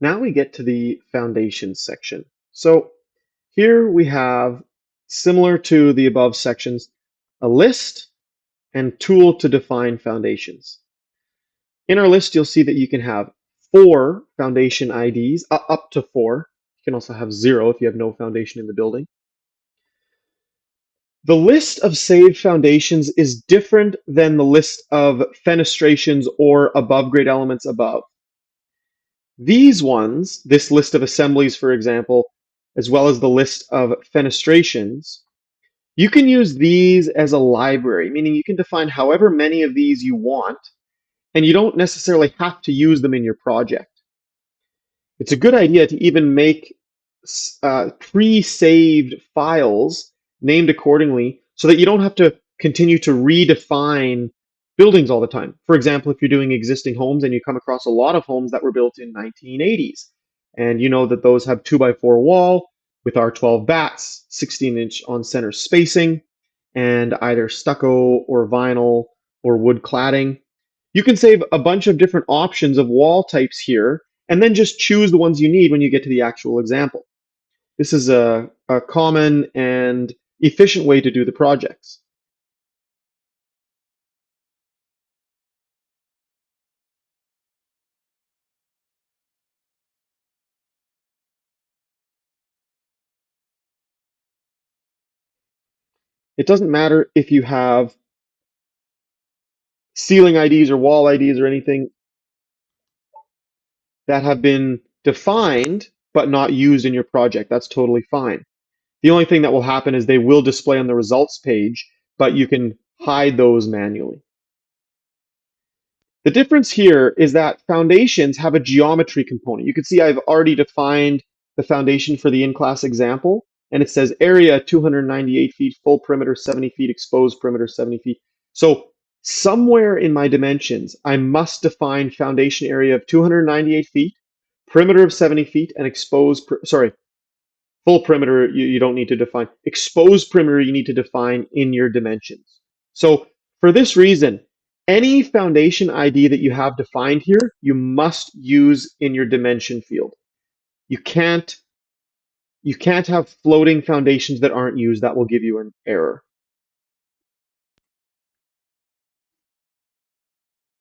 Now we get to the foundations section. So here we have, similar to the above sections, a list and tool to define foundations. In our list, you'll see that you can have 4 foundation IDs, up to 4. You can also have 0 if you have no foundation in the building. The list of saved foundations is different than the list of fenestrations or above grade elements above. These ones, this list of assemblies, for example, as well as the list of fenestrations, you can use these as a library, meaning you can define however many of these you want, and you don't necessarily have to use them in your project. It's a good idea to even make pre-saved files named accordingly so that you don't have to continue to redefine buildings all the time. For example, if you're doing existing homes and you come across a lot of homes that were built in 1980s, and you know that those have 2x4 wall with R12 bats, 16-inch on center spacing, and either stucco or vinyl or wood cladding, you can save a bunch of different options of wall types here and then just choose the ones you need when you get to the actual example. This is a common and efficient way to do the projects. It doesn't matter if you have ceiling IDs or wall IDs or anything that have been defined but not used in your project. That's totally fine. The only thing that will happen is they will display on the results page, but you can hide those manually. The difference here is that foundations have a geometry component. You can see I've already defined the foundation for the in-class example, and it says area 298 feet, full perimeter 70 feet, exposed perimeter 70 feet. So somewhere in my dimensions, I must define foundation area of 298 feet, perimeter of 70 feet, and full perimeter you don't need to define. Exposed perimeter you need to define in your dimensions. So for this reason, any foundation ID that you have defined here, you must use in your dimension field. You can't have floating foundations that aren't used. That will give you an error.